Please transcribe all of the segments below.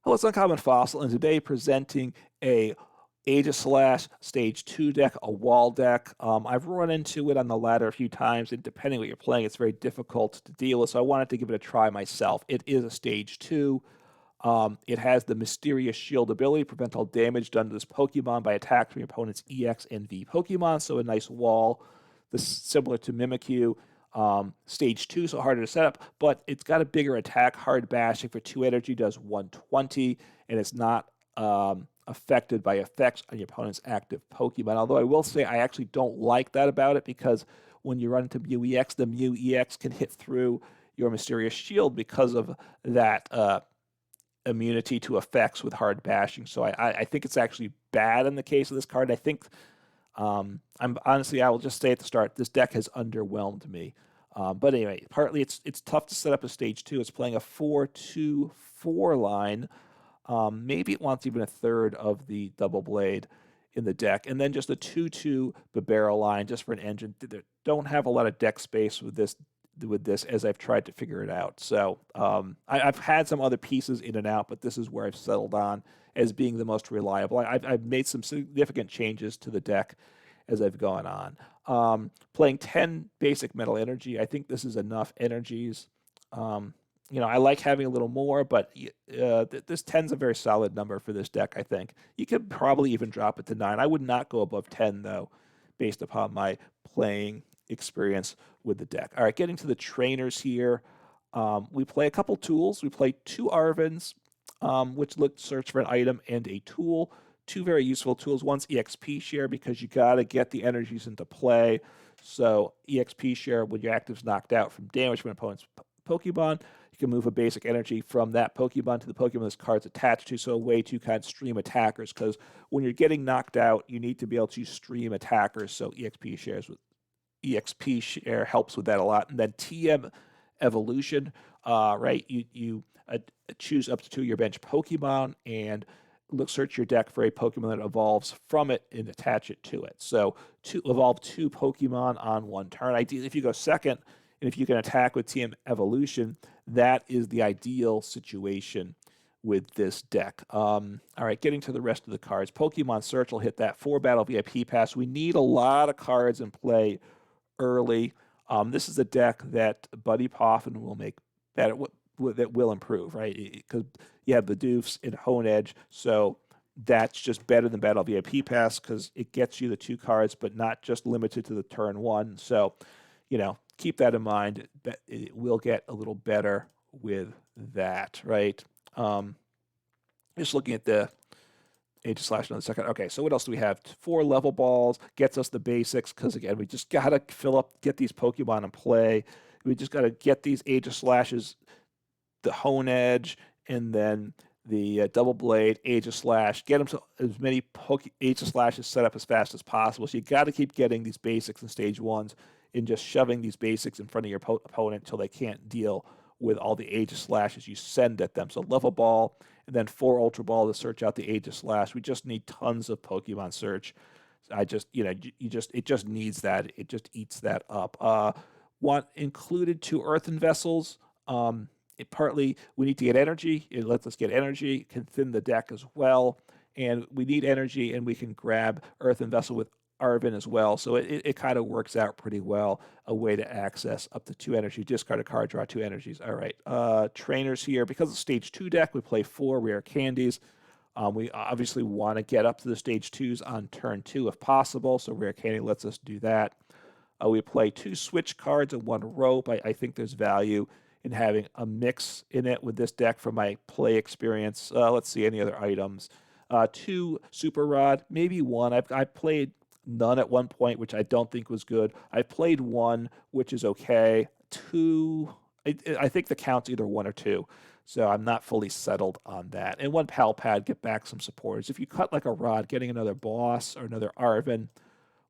Hello, it's Uncommon Fossil, and today presenting a Aegislash Stage 2 deck, a wall deck. I've run into it on the ladder a few times, and depending on what you're playing, it's very difficult to deal with, so I wanted to give it a try myself. It is a Stage 2. It has the Mysterious Shield ability, prevent all damage done to this Pokemon by attacks from your opponent's EX and V Pokemon, so a nice wall. This is similar to Mimikyu. Stage 2, so harder to set up, but it's got a bigger attack. Hard bashing for 2 energy does 120, and it's not affected by effects on your opponent's active Pokemon. Although I will say I actually don't like that about it, because when you run into Mew EX, the Mew EX can hit through your Mysterious Shield because of that immunity to effects with hard bashing. So I think it's actually bad in the case of this card. I think I will just say at the start, this deck has underwhelmed me. But anyway, partly it's tough to set up a Stage 2. It's playing a 4-2-4 line. Maybe it wants even a third of the Doublade in the deck. And then just a 2-2 Bibarel line just for an engine. They don't have a lot of deck space with this as I've tried to figure it out. So I've had some other pieces in and out, but this is where I've settled on as being the most reliable. I've made some significant changes to the deck as I've gone on. Playing 10 basic metal energy, I think this is enough energies. I like having a little more, but this 10 is a very solid number for this deck, I think. You could probably even drop it to 9. I would not go above 10, though, based upon my playing experience with the deck. All right, getting to the trainers here. We play a couple tools. We play 2 Arvens, which look to search for an item and a tool. 2 very useful tools. One's EXP share, because you got to get the energies into play. So EXP share, when your active's knocked out from damage from an opponent's Pokemon, you can move a basic energy from that Pokemon to the Pokemon this card's attached to. So a way to kind of stream attackers, because when you're getting knocked out, you need to be able to stream attackers. So EXP share helps with that a lot. And then TM evolution, right? You choose up to 2 of your bench Pokemon and search your deck for a Pokemon that evolves from it and attach it to it. So to evolve 2 Pokemon on 1 turn. Ideally, if you go second, and if you can attack with TM evolution, that is the ideal situation with this deck. All right, getting to the rest of the cards. Pokemon Search will hit that 4 Battle VIP Pass. We need a lot of cards in play early. This is a deck that Buddy Poffin will make better, that will improve, right? Because you have Bidoofs and Honedge, so that's just better than Battle VIP Pass, because it gets you the 2 cards, but not just limited to the turn 1. So, keep that in mind. It will get a little better with that, right? Just looking at the Aegislash in a second. Okay, so what else do we have? 4 level balls gets us the basics, because again, we just gotta get these Pokemon in play. We just gotta get these Aegislashes, the Honedge, and then the Doublade Aegislash. Get them to as many Aegislashes set up as fast as possible. So you got to keep getting these basics in Stage 1s and just shoving these basics in front of your opponent until they can't deal with all the Aegislashes you send at them. So level ball, and then 4 Ultra Ball to search out the Aegislash. We just need tons of Pokemon search. It just needs that. It just eats that up. Want included 2 Earthen Vessels. Partly we need to get energy. It lets us get energy. It can thin the deck as well. And we need energy, and we can grab Earthen Vessel with Arven as well. So it kind of works out pretty well. A way to access up to 2 energy. Discard a card, draw 2 energies. All right. Trainers here. Because of Stage 2 deck, we play 4 Rare Candies. We obviously want to get up to the Stage 2s on turn 2 if possible. So Rare Candy lets us do that. We play 2 Switch cards and 1 Rope. I think there's value in having a mix in it with this deck from my play experience. Let's see, any other items. 2 Super Rod, maybe 1. I played none at one point, which I don't think was good. I played 1, which is okay. 2, I think the count's either 1 or 2. So I'm not fully settled on that. And 1 Pal Pad, get back some supporters. If you cut like a Rod, getting another Boss or another Arven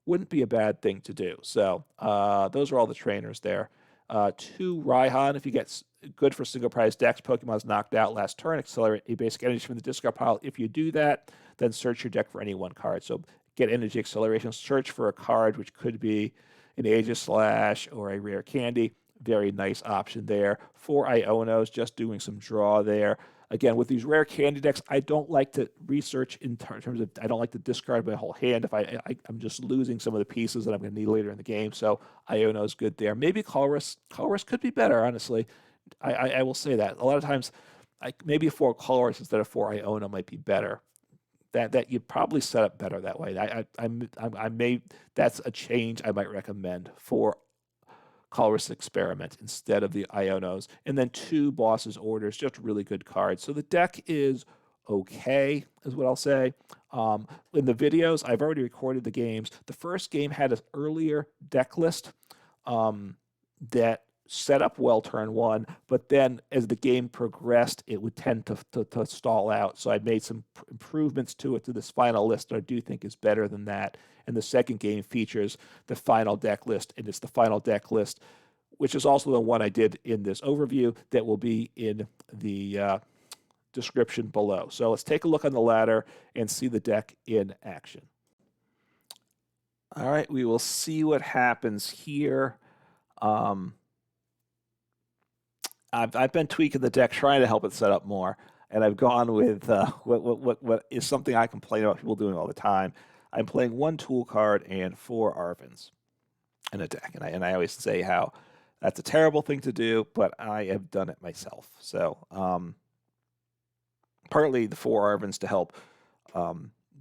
wouldn't be a bad thing to do. So those are all the trainers there. 2 Raihan, if you get good for single prize decks, Pokemon's knocked out last turn, accelerate a basic energy from the discard pile. If you do that, then search your deck for any 1 card. So get energy acceleration, search for a card, which could be an Aegislash or a Rare Candy. very nice option there. 4 Ionos, just doing some draw there. Again, with these rare candy decks, I don't like to research in terms of, I don't like to discard my whole hand if I'm just losing some of the pieces that I'm going to need later in the game. So Iono is good there. Maybe Colress could be better, honestly. I will say that. A lot of times, maybe 4 Colress instead of 4 Iono might be better. That you'd probably set up better that way. I may, that's a change I might recommend for Colress Experiment instead of the Ionos. And then 2 Boss's Orders, just really good cards. So the deck is okay, is what I'll say. In the videos, I've already recorded the games. The first game had an earlier deck list that set up well turn 1, but then as the game progressed, it would tend to stall out. So I made some improvements to it to this final list that I do think is better than that. And the second game features the final deck list, and it's the final deck list, which is also the one I did in this overview that will be in the description below. So let's take a look on the ladder and see the deck in action. All right, we will see what happens here. I've been tweaking the deck, trying to help it set up more, and I've gone with what is something I complain about people doing all the time. I'm playing 1 tool card and 4 Arvens in a deck, and I always say how that's a terrible thing to do, but I have done it myself. So partly the 4 Arvens to help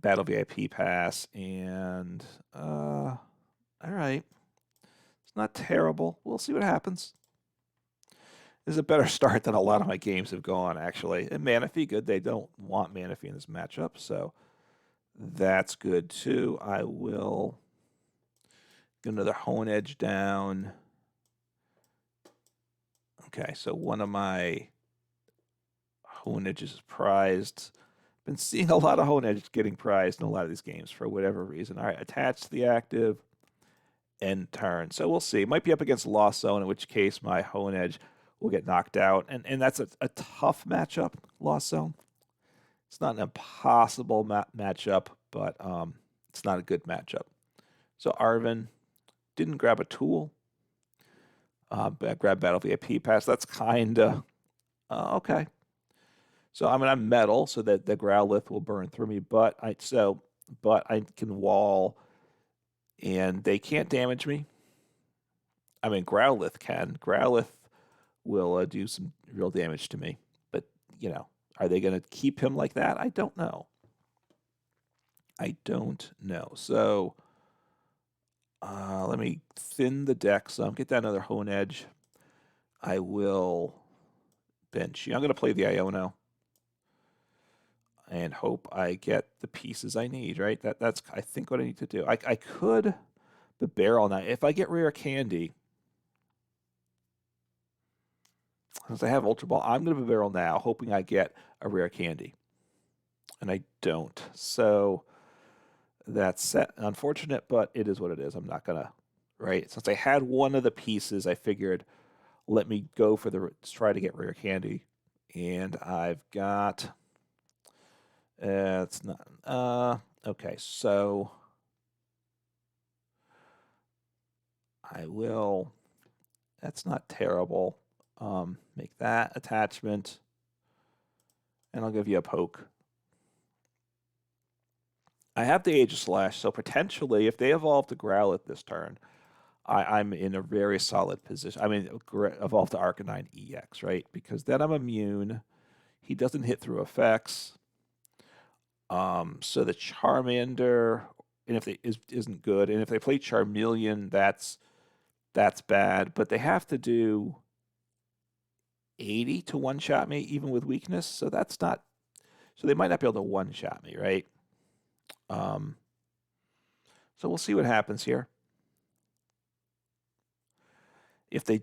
Battle VIP Pass, and all right, it's not terrible. We'll see what happens. This is a better start than a lot of my games have gone, actually. And Manaphy, good. They don't want Manaphy in this matchup, so that's good, too. I will get another Honedge down. Okay, so one of my Honedges is prized. Been seeing a lot of Honedge getting prized in a lot of these games for whatever reason. All right, attach to the active, end turn. So we'll see. Might be up against Lost Zone, in which case my Honedge will get knocked out. And that's a tough matchup, Lost Zone. It's not an impossible matchup, but it's not a good matchup. So Arven didn't grab a tool. But grab Battle VIP Pass. That's kind of okay. So I'm metal, so that the Growlithe will burn through me. But I can wall, and they can't damage me. I mean, Growlithe can. Growlithe will do some real damage to me. But, are they going to keep him like that? I don't know. So let me thin the deck some. Get that another Honedge. I will bench. I'm going to play the Iono and hope I get the pieces I need, right? That's, I think, what I need to do. I could Bibarel now. If I get Rare Candy, since I have Ultra Ball, I'm going to Bibarel now, hoping I get a Rare Candy. And I don't. So that's unfortunate, but it is what it is. I'm not going to, right? Since I had one of the pieces, I figured let me go for try to get Rare Candy. And I've got, it's not, okay, so I will, that's not terrible. Make that attachment, and I'll give you a poke. I have the Aegislash, so potentially, if they evolve to Growlithe this turn, I'm in a very solid position. I mean, evolve to Arcanine EX, right? Because then I'm immune. He doesn't hit through effects. So the Charmander, and if they isn't good, and if they play Charmeleon, that's bad. But they have to do 80 to one-shot me, even with weakness. So that's not. So they might not be able to one-shot me, right? So we'll see what happens here. If they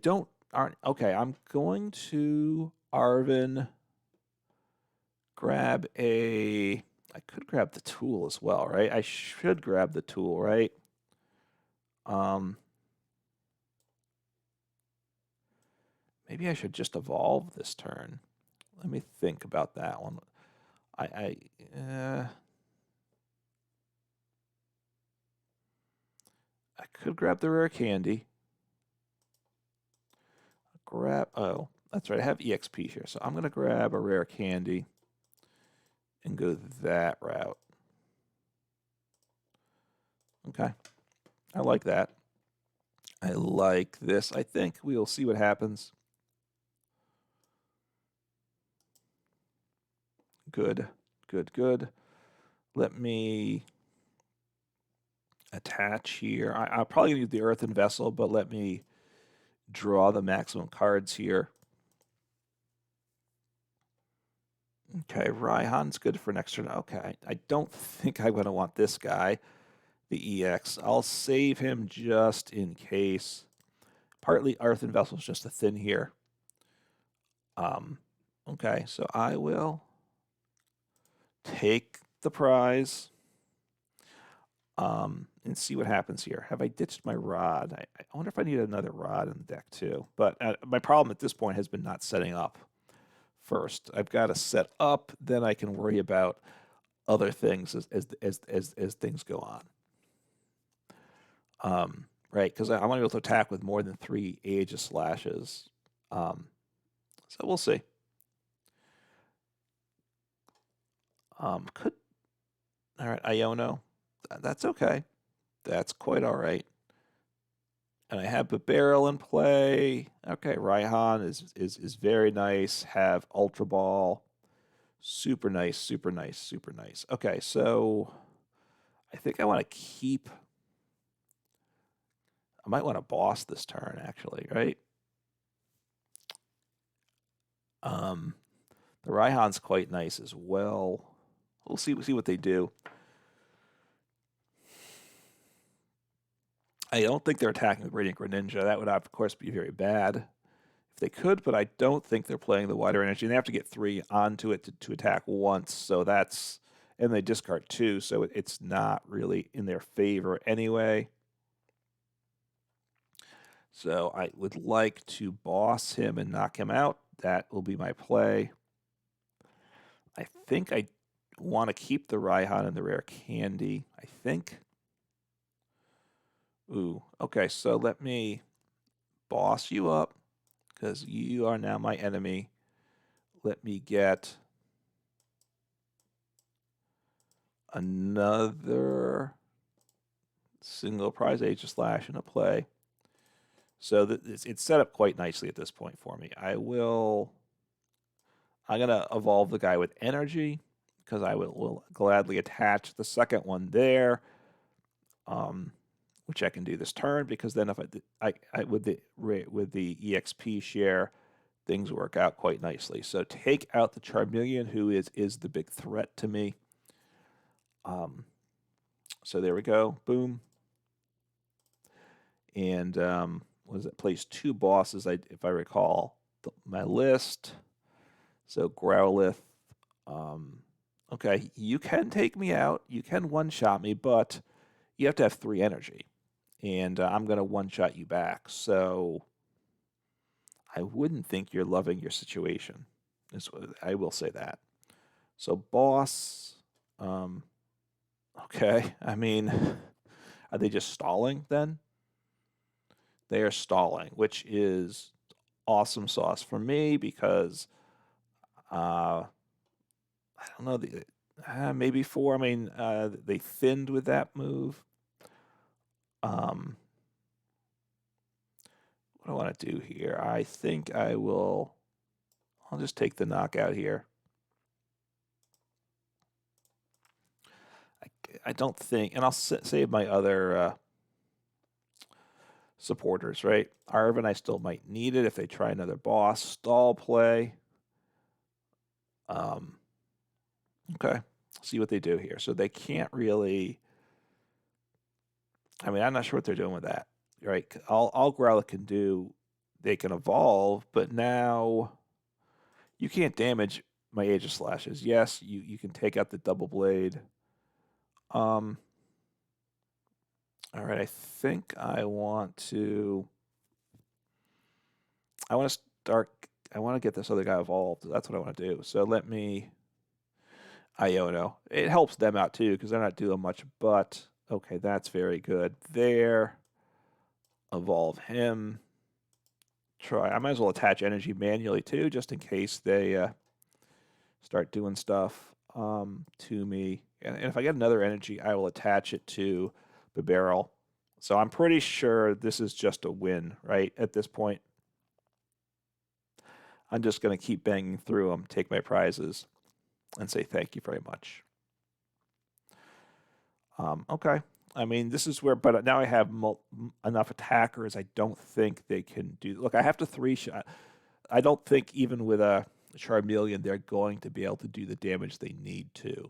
aren't okay, I'm going to Arven grab I could grab the tool as well, right? I should grab the tool, right? Maybe I should just evolve this turn. Let me think about that one. I could grab the Rare Candy. grab, oh, that's right, I have EXP here, so I'm going to grab a Rare Candy and go that route. Okay, I like that. I like this. I think we'll see what happens. Good, good, good. Let me attach here. I'll probably use the Earthen Vessel, but let me draw the maximum cards here. Okay, Raihan's good for next turn. Okay, I don't think I'm going to want this guy, the EX. I'll save him just in case. Partly Earthen Vessel's just a thin here. Okay, so I will take the prize and see what happens here. Have I ditched my rod? I wonder if I need another rod in the deck too. But my problem at this point has been not setting up first. I've got to set up, then I can worry about other things as things go on. Right, because I want to be able to attack with more than 3 Aegislashes. So we'll see. All right, Iono. That's okay. That's quite all right. And I have Bibarel in play. Okay, Raihan is very nice. Have Ultra Ball. Super nice, super nice, super nice. Okay, so I think I want to keep... I might want to boss this turn, actually, right? The Raihan's quite nice as well. We'll see what they do. I don't think they're attacking with Radiant Greninja. That would, of course, be very bad if they could, but I don't think they're playing the Wider Energy. And they have to get 3 onto it to attack once, so that's... And they discard 2, so it's not really in their favor anyway. So I would like to boss him and knock him out. That will be my play. I think I want to keep the Raihan and the Rare Candy, I think. Ooh, okay, so let me boss you up, because you are now my enemy. Let me get another single prize Aegislash in a play. So it's set up quite nicely at this point for me. I'm going to evolve the guy with energy, because I will gladly attach the second one there, which I can do this turn, because then if I with the EXP share, things work out quite nicely. So take out the Charmeleon, who is the big threat to me. So there we go. Boom. And was it? Plays 2 bosses, if I recall my list. So Growlithe. Okay, you can take me out. You can one-shot me, but you have to have 3 energy. And I'm going to one-shot you back. So I wouldn't think you're loving your situation. I will say that. So boss. Okay, I mean, are they just stalling then? They are stalling, which is awesome sauce for me, because I don't know, maybe 4. I mean, they thinned with that move. What do I want to do here? I think I'll just take the knockout here. I don't think, and I'll save my other supporters, right? Arven, I still might need it if they try another boss. Stall play. Okay, see what they do here. So they can't really... I mean, I'm not sure what they're doing with that, right? All Growlithe can do, they can evolve, but now you can't damage my Aegislashes. Yes, you can take out the Doublade. All right, I think I want to get this other guy evolved. That's what I want to do. So let me... Iono. It helps them out too, because they're not doing much, but... Okay, that's very good. There. Evolve him. try. I might as well attach energy manually too, just in case they start doing stuff to me. And if I get another energy, I will attach it to Bibarel. So I'm pretty sure this is just a win, right, at this point. I'm just going to keep banging through them, take my prizes, and say thank you very much. Okay. I mean, this is where, but now I have enough attackers. I don't think they can do. Look, I have to 3-shot. I don't think even with a Charmeleon, they're going to be able to do the damage they need to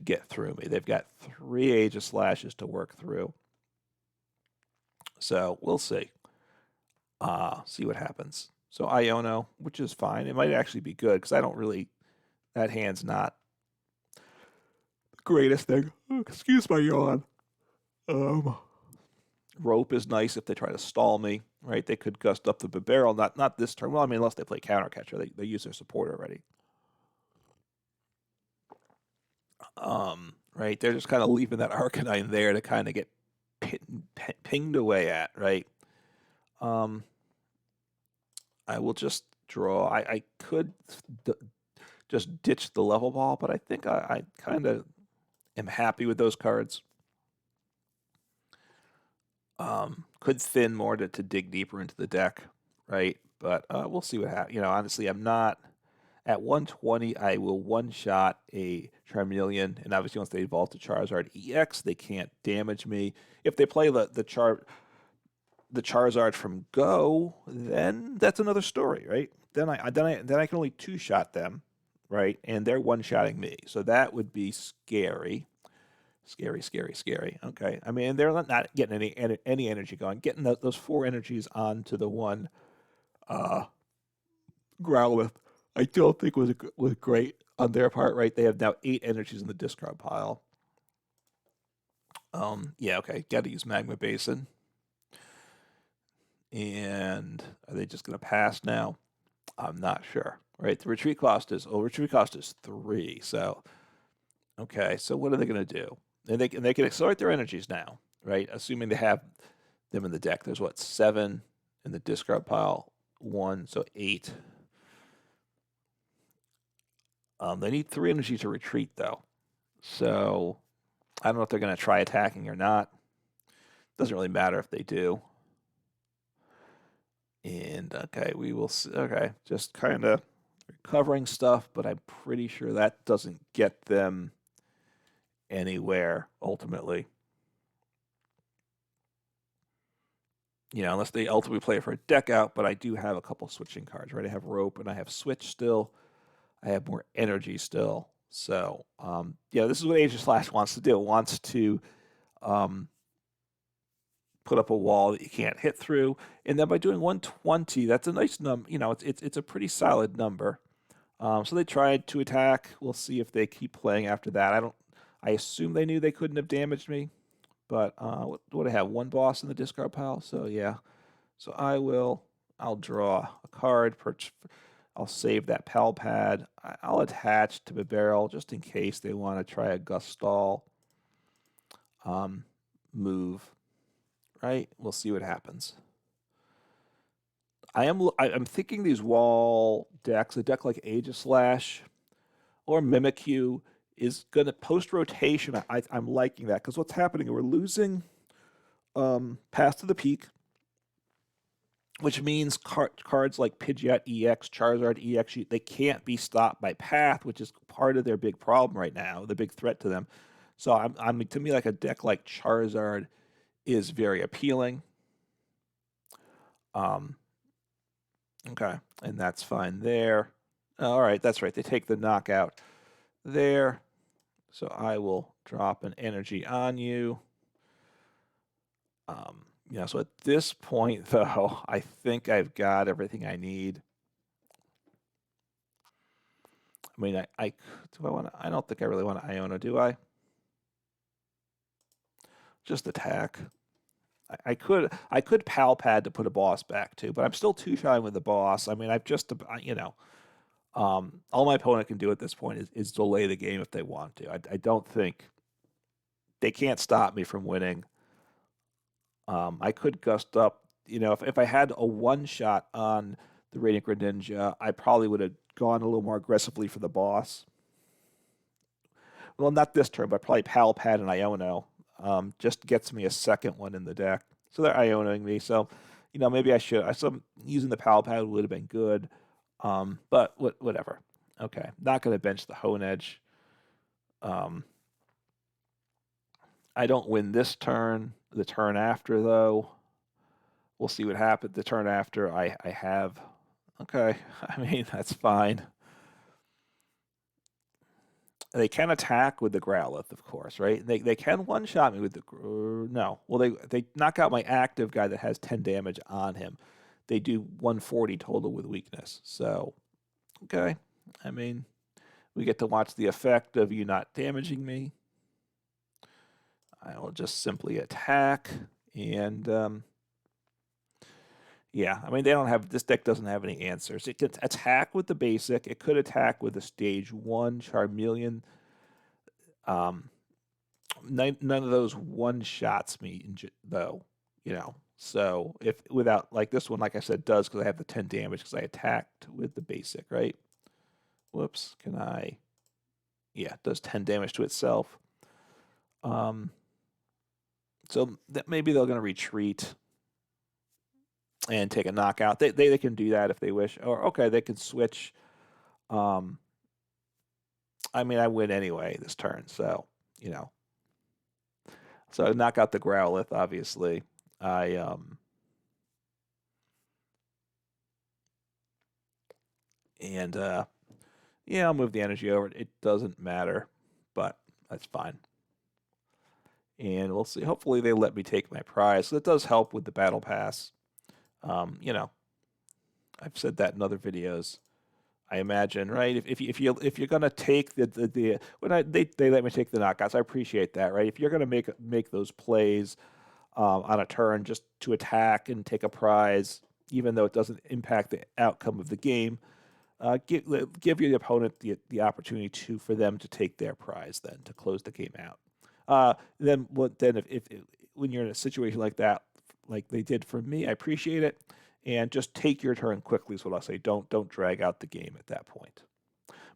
get through me. They've got 3 Aegislashes to work through. So we'll see. See what happens. So Iono, which is fine. It might actually be good because I don't really, that hand's not the greatest thing. Oh, excuse my yawn. Rope is nice if they try to stall me, right? They could gust up the Bibarel, not this turn. Well, I mean, unless they play counter catcher, they use their support already. Right? They're just kind of leaving that Arcanine there to kind of get pinged away at, right? I will just draw. I could just ditch the level ball, but I think I kind of am happy with those cards. Could thin more to dig deeper into the deck, right? But we'll see what happens. You know, honestly, I'm not at 120. I will one-shot a Charmeleon, and obviously once they evolve to Charizard EX, they can't damage me. If they play the Charizard from Go, then that's another story, right? Then I can only 2-shot them, right? And they're one-shotting me, so that would be scary. Scary. Okay. I mean, they're not getting any energy going. Getting those 4 energies onto the one Growlithe, I don't think was great on their part, right? They have now 8 energies in the discard pile. Yeah, okay. Got to use Magma Basin. And are they just going to pass now? I'm not sure. Right? The retreat cost is 3. So, okay. So what are they going to do? And they can accelerate their energies now, right? Assuming they have them in the deck. There's what, 7 in the discard pile, 1, so 8. They need 3 energy to retreat though, so I don't know if they're going to try attacking or not. Doesn't really matter if they do. And okay, we will see. Okay, just kind of recovering stuff, but I'm pretty sure that doesn't get them anywhere ultimately. You know, unless they ultimately play for a deck out, but I do have a couple switching cards, right? I have Rope and I have Switch still. I have more energy still. So, yeah, this is what Aegislash wants to do. It wants to put up a wall that you can't hit through. And then by doing 120, that's a nice number. You know, it's a pretty solid number. So they tried to attack. We'll see if they keep playing after that. I assume they knew they couldn't have damaged me. But what do I have? 1 boss in the discard pile. So yeah. So I'll draw a card. I'll save that Pal Pad. I'll attach to Bibarel just in case they want to try a Gustall move. Right? We'll see what happens. I'm thinking these wall decks, a deck like Aegislash or Mimikyu, is going to post-rotation. I'm liking that because what's happening, we're losing Path to the Peak, which means cards like Pidgeot EX, Charizard EX, they can't be stopped by Path, which is part of their big problem right now, the big threat to them. So to me, like a deck like Charizard is very appealing. Okay, and that's fine there. All right, that's right. They take the knockout there. So I will drop an energy on you. Yeah, so at this point, though, I think I've got everything I need. I mean, I don't think I really want to Iono, do I? Just attack. I could Pal Pad to put a boss back too, but I'm still 2-shotting with the boss. I mean, I've just, you know, all my opponent can do at this point is delay the game if they want to. I don't think they can't stop me from winning. I could gust up you know, if I had a one shot on the Radiant Greninja, I probably would have gone a little more aggressively for the boss. Well, not this turn, but probably Pal Pad and Iono. Just gets me a second one in the deck. So they're Ionoing me. So, you know, maybe I should. Using the Pal Pad would have been good. But whatever. Okay, not going to bench the Honedge. I don't win this turn. The turn after, though, we'll see what happens. The turn after, I have. Okay, I mean, that's fine. They can attack with the Growlithe, of course, right? They can one-shot me with the... no. Well, they knock out my active guy that has 10 damage on him. They do 140 total with weakness. So, okay. I mean, we get to watch the effect of you not damaging me. I will just simply attack. And, yeah, I mean, this deck doesn't have any answers. It could attack with the basic. It could attack with the stage 1 Charmeleon. None of those one-shots me, though, you know. So, if without, like this one, like I said, does because I have the 10 damage because I attacked with the basic, right? Whoops, can I? Yeah, it does 10 damage to itself. So that maybe they're going to retreat and take a knockout. They can do that if they wish. Or, okay, they can switch. I mean, I win anyway this turn, so, you know. So I knock out the Growlithe, obviously. Yeah, I'll move the energy over. It doesn't matter, but that's fine. And we'll see. Hopefully they let me take my prize. So it does help with the battle pass. You know, I've said that in other videos. I imagine, right? If you're gonna take they let me take the knockouts, I appreciate that, right? If you're gonna make those plays on a turn just to attack and take a prize, even though it doesn't impact the outcome of the game, give your opponent the opportunity for them to take their prize, then to close the game out. Then if when you're in a situation like that, like they did for me, I appreciate it. And just take your turn quickly is what I'll say. Don't drag out the game at that point.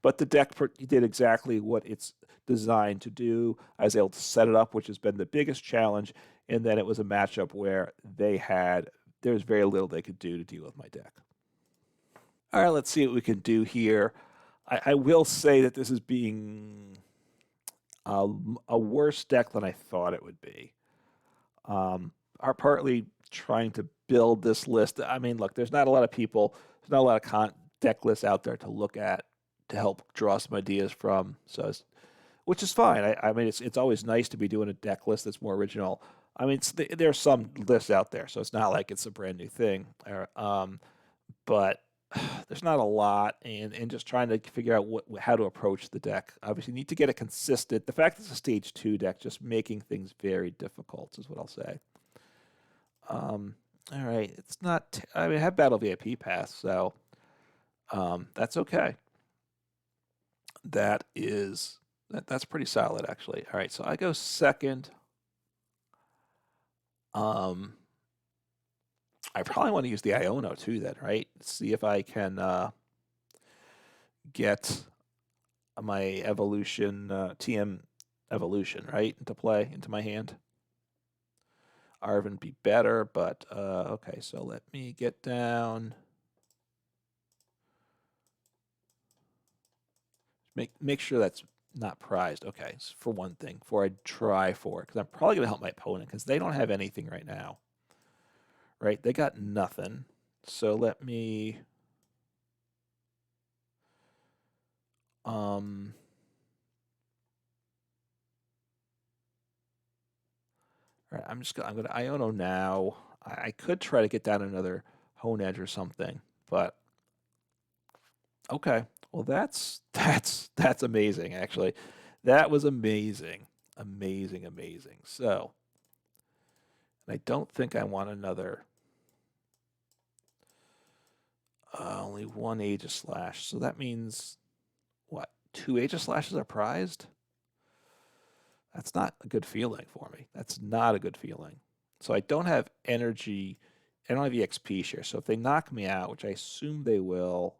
But the deck did exactly what it's designed to do. I was able to set it up, which has been the biggest challenge. And then it was a matchup where there's very little they could do to deal with my deck. All right, let's see what we can do here. I will say that this is being a worse deck than I thought it would be. Are partly trying to build this list. I mean, look, there's not a lot of deck lists out there to look at to help draw some ideas from. So, which is fine. I mean, it's always nice to be doing a deck list that's more original. I mean, there's some lists out there, so it's not like it's a brand new thing. But there's not a lot, and just trying to figure out how to approach the deck. Obviously, you need to get it consistent. The fact that it's a stage 2 deck just making things very difficult is what I'll say. All right, it's not. I mean, I have Battle VIP Pass, so that's okay. That's pretty solid, actually. All right, so I go second. I probably want to use the Iono too, then, right? See if I can get my evolution, TM evolution, right, into my hand. Arven be better, but okay, so let me get down. Make sure that's not prized. Okay, so for one thing, before I try for it, because I'm probably going to help my opponent, because they don't have anything right now. Right, they got nothing. So let me... All right, I'm going to Iono now. I could try to get down another Honedge or something, but okay. Well, that's amazing, actually. That was amazing. Amazing. So, I don't think I want another. Only one Aegislash. So that means, what, 2 Aegislashes are prized? That's not a good feeling for me. That's not a good feeling. So I don't have energy I don't have EXP share, so if they knock me out, which I assume they will,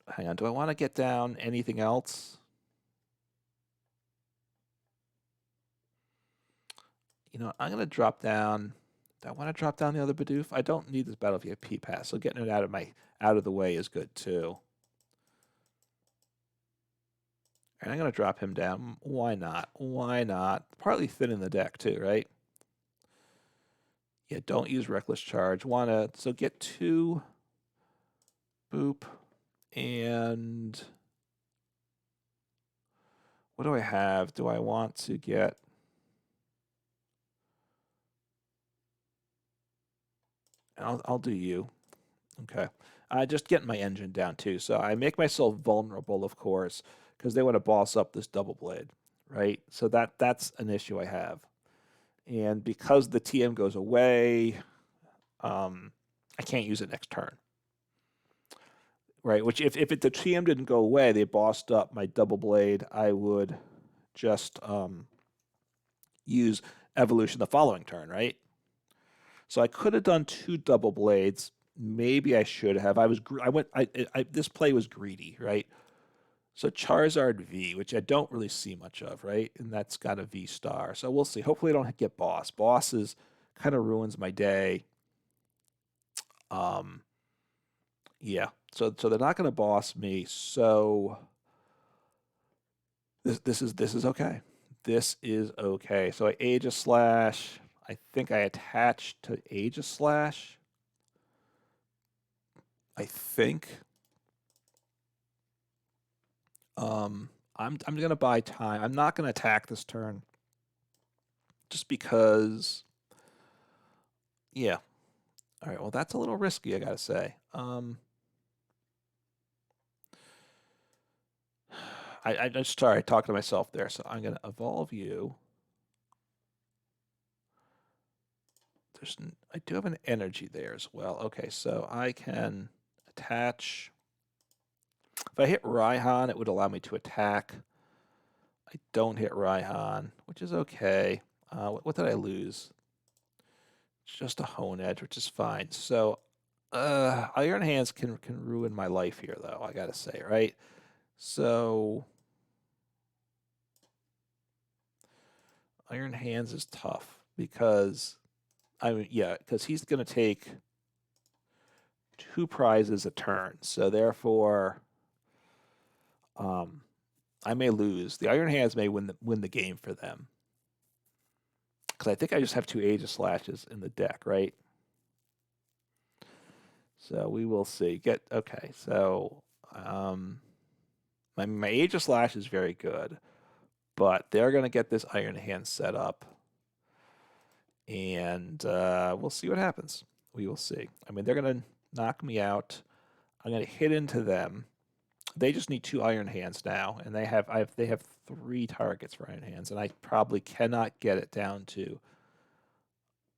hang on, do I want to get down anything else? You know, I'm going to drop down. Do I want to drop down the other Bidoof? I don't need this Battle VIP Pass, so getting it out of the way is good too. And I'm going to drop him down. Why not? Why not? Partly thinning the deck too, right? Yeah, don't use Reckless Charge. So get 2, boop, and what do I have? Do I want to get... I'll do you. Okay. Just getting my engine down too. So I make myself vulnerable, of course, because they want to boss up this Doublade, right? So that's an issue I have. And because the TM goes away, I can't use it next turn. Right, which if the TM didn't go away, they bossed up my Doublade, I would just use Evolution the following turn, right? So I could have done 2 Doubleblades. Maybe I should have. This play was greedy, right? So Charizard V, which I don't really see much of, right? And that's got a V star. So we'll see. Hopefully I don't get boss. Bosses kind of ruins my day. Yeah. So they're not going to boss me. So this is okay. This is okay. So I Aegislash. I think I attached to Aegislash. I think. I'm gonna buy time. I'm not gonna attack this turn. Just because. Yeah. All right. Well, that's a little risky, I gotta say. I just sorry, I talked to myself there. So I'm gonna evolve you. I do have an energy there as well. Okay, so I can attach. If I hit Raihan, it would allow me to attack. I don't hit Raihan, which is okay. What did I lose? Just a Honedge, which is fine. So Iron Hands can ruin my life here, though, I gotta say, right? So Iron Hands is tough because because he's gonna take 2 prizes a turn. So therefore, I may lose. The Iron Hands may win the game for them. Because I think I just have 2 Aegislashes in the deck, right? So we will see. Okay, so my Aegislash is very good, but they're going to get this Iron Hand set up, and we'll see what happens. We will see. I mean, they're going to knock me out. I'm going to hit into them. They just need 2 Iron Hands now, and they have 3 targets for Iron Hands, and I probably cannot get it down to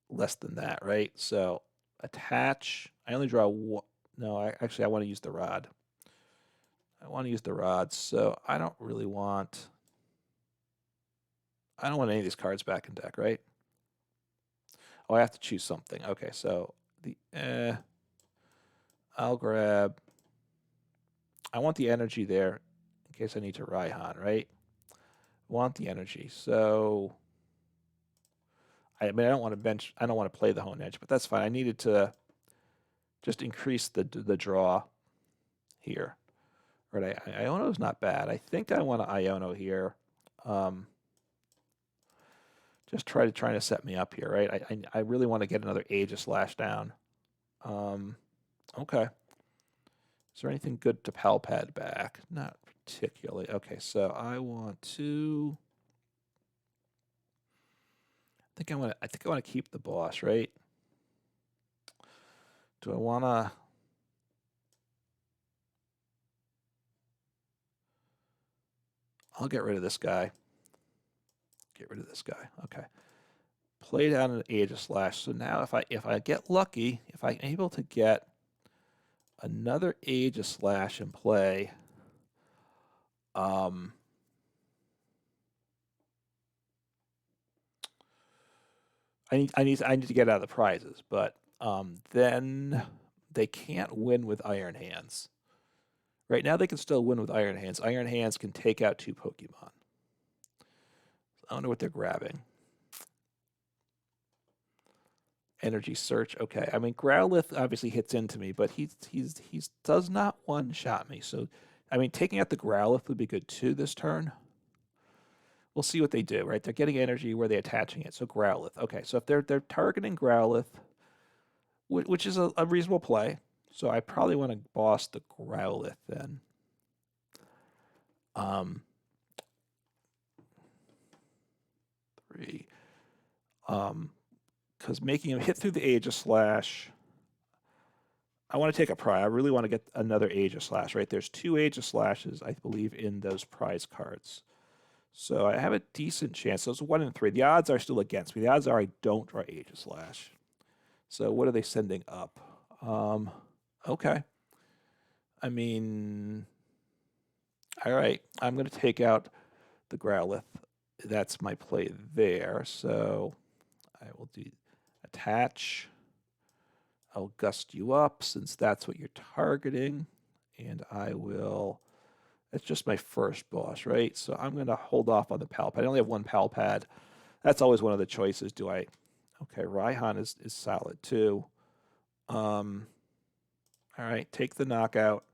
less than that, right? So attach. I only draw one. No, I want to use the rod. I want to use the rod, so I don't really want. I don't want any of these cards back in deck, right? Oh, I have to choose something. Okay, so I'll grab. I want the energy there in case I need to Raihan, right? Want the energy. So I mean, I don't want to bench. I don't want to play the Honedge, but that's fine. I needed to just increase the draw here. Right, Iono's not bad. I think I want to Iono here. Just trying to set me up here, right? I really want to get another Aegislash down. Okay. Is there anything good to Pal Pad back? Not particularly. Okay, so I want to. I think I want to keep the boss, right? Do I want to? I'll get rid of this guy. Get rid of this guy. Okay. Play down an Aegislash. So now if I get lucky, if I'm able to get another Aegislash in play, I need to get out of the prizes, but then they can't win with Iron Hands. Right now they can still win with Iron Hands. Iron Hands can take out 2 Pokemon. I wonder what they're grabbing. Energy Search. Okay, I mean Growlithe obviously hits into me, but he does not one-shot me. So, I mean, taking out the Growlithe would be good too this turn. We'll see what they do. Right, they're getting energy. Where are they attaching it? So Growlithe. Okay, so if they're targeting Growlithe, which is a reasonable play, so I probably want to boss the Growlithe then. Three. Because making him hit through the Aegislash, I want to take a prize. I really want to get another Aegislash, right? There's 2 Aegislashes, I believe, in those prize cards. So I have a decent chance. So it's 1 in 3. The odds are still against me. The odds are I don't draw Aegislash. So what are they sending up? Okay. I mean, all right. I'm going to take out the Growlithe. That's my play there. So I will do attach. I'll gust you up since that's what you're targeting. And I will, it's just my first boss, right? So I'm going to hold off on the Pal Pad. I only have 1 Pal Pad. That's always one of the choices. Do I, okay, Raihan is solid too. All right, take the knockout.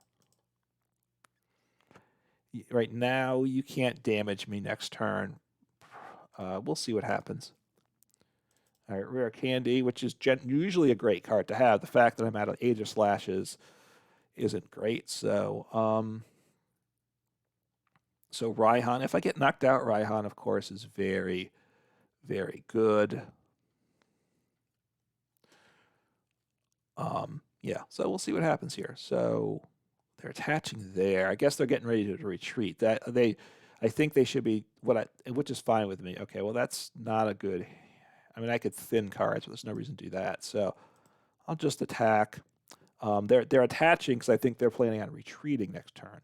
Right now, you can't damage me next turn. We'll see what happens. All right, Rare Candy, which is usually a great card to have. The fact that I'm out of Aegislashes isn't great. So, so Raihan, if I get knocked out, Raihan, of course, is very, very good. Yeah, so we'll see what happens here. So they're attaching there. I guess they're getting ready to retreat. I think they should be which is fine with me. Okay, well that's not a good. I mean, I could thin cards, but there's no reason to do that. So I'll just attack. They're attaching because I think they're planning on retreating next turn.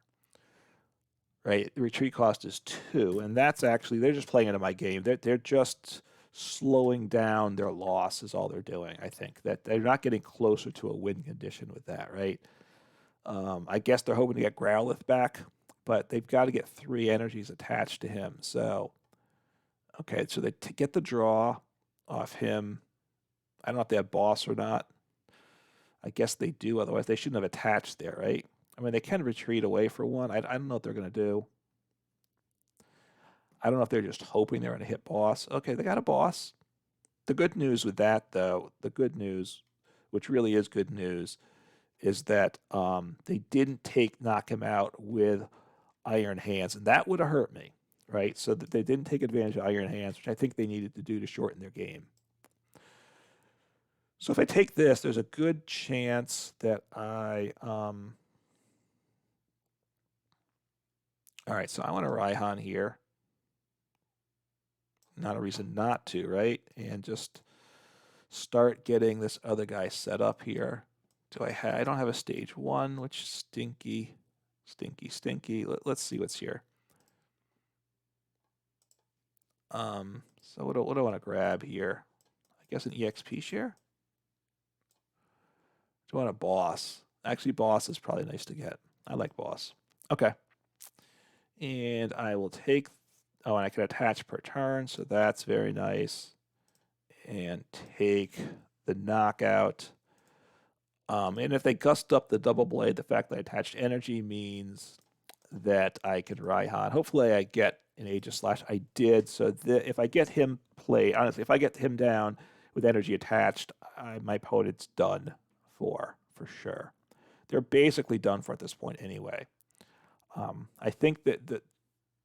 Right, the retreat cost is 2, and that's actually they're just playing into my game. They're just slowing down their loss is all they're doing. I think that they're not getting closer to a win condition with that, right? I guess they're hoping to get Growlithe back, but they've got to get 3 energies attached to him. So, okay, so they get the draw off him. I don't know if they have boss or not. I guess they do, otherwise they shouldn't have attached there, right? I mean, they can retreat away for 1. I don't know what they're going to do. I don't know if they're just hoping they're going to hit boss. Okay, they got a boss. The good news with that, though, the good news, which really is good news, is that they didn't knock him out with Iron Hands, and that would have hurt me, right? So that they didn't take advantage of Iron Hands, which I think they needed to do to shorten their game. So if I take this, there's a good chance that I... All right, so I want a Raihan here. Not a reason not to, right? And just start getting this other guy set up here. I don't have a stage 1, which is stinky. Let's see what's here. So what do I want to grab here? I guess an EXP share? Do I want a boss? Actually, boss is probably nice to get. I like boss. Okay. And I will take, and I can attach per turn, so that's very nice. And take the knockout. And if they gust up the double blade, the fact that I attached energy means that I can Raihan. Hopefully I get an Aegislash. I did, so if I get him played, honestly, if I get him down with energy attached, my opponent's done for sure. They're basically done for at this point anyway. I think that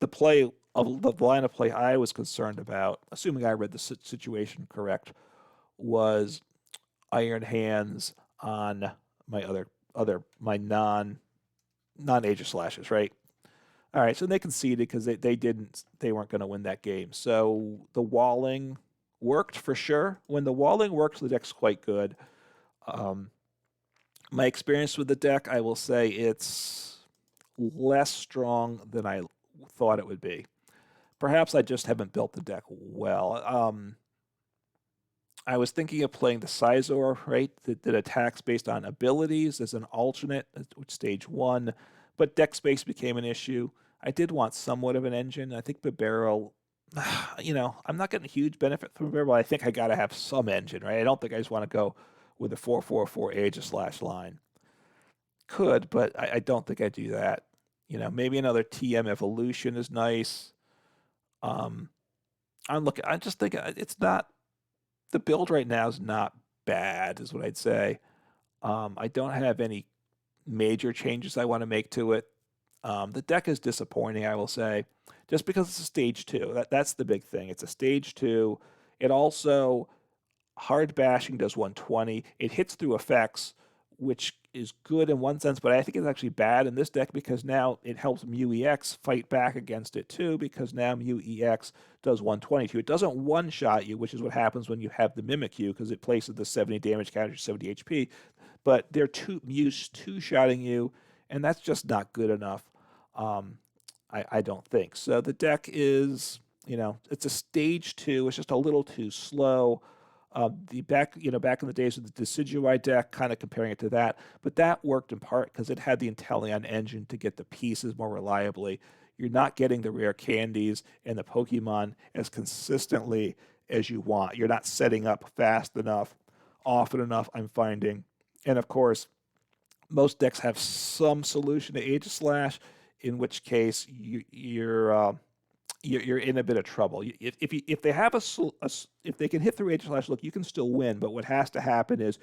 the play of the line of play I was concerned about, assuming I read the situation correct, was Iron Hands on my my non Aegislashes, right? All right, so they conceded because they weren't going to win that game. So the walling worked for sure. When the walling works, the deck's quite good. My experience with the deck, I will say it's less strong than I thought it would be. Perhaps I just haven't built the deck well. I was thinking of playing the Scizor, right? That attacks based on abilities as an alternate, stage 1, but deck space became an issue. I did want somewhat of an engine. I think Bibarel, I'm not getting a huge benefit from Bibarel, but I think I got to have some engine, right? I don't think I just want to go with a 444 Aegislash line. Could, but I don't think I do that. Maybe another TM evolution is nice. Um, I'm just thinking it's not, the build right now is not bad, is what I'd say. I don't have any major changes I want to make to it. The deck is disappointing, I will say, just because it's a stage 2. That's the big thing. It's a stage 2. It also, hard bashing does 120. It hits through effects, which is good in one sense, but I think it's actually bad in this deck because now it helps Mew EX fight back against it too, because now Mew EX does 122. It doesn't one-shot you, which is what happens when you have the Mimikyu, because it places the 70 damage counter to 70 HP, but they're Mew's two-shotting you, and that's just not good enough. I don't think. So the deck is, it's a stage 2. It's just a little too slow. Back in the days of the Decidueye deck, kind of comparing it to that, but that worked in part because it had the Inteleon engine to get the pieces more reliably. You're not getting the rare candies and the Pokemon as consistently as you want. You're not setting up fast enough, often enough, I'm finding. And of course, most decks have some solution to Aegislash, in which case you're in a bit of trouble. If they have if they can hit through Aegislash, look, you can still win. But what has to happen is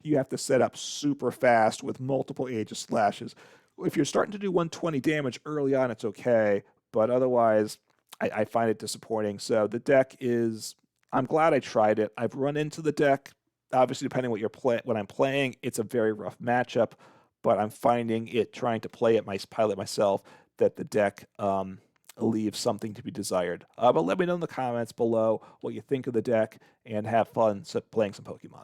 you have to set up super fast with multiple Aegislashes. If you're starting to do 120 damage early on, it's okay. But otherwise, I find it disappointing. So the deck is. I'm glad I tried it. I've run into the deck. Obviously, depending on what I'm playing, it's a very rough matchup. But I'm finding it trying to play it, pilot myself, that the deck leaves something to be desired. But let me know in the comments below what you think of the deck, and have fun playing some Pokemon.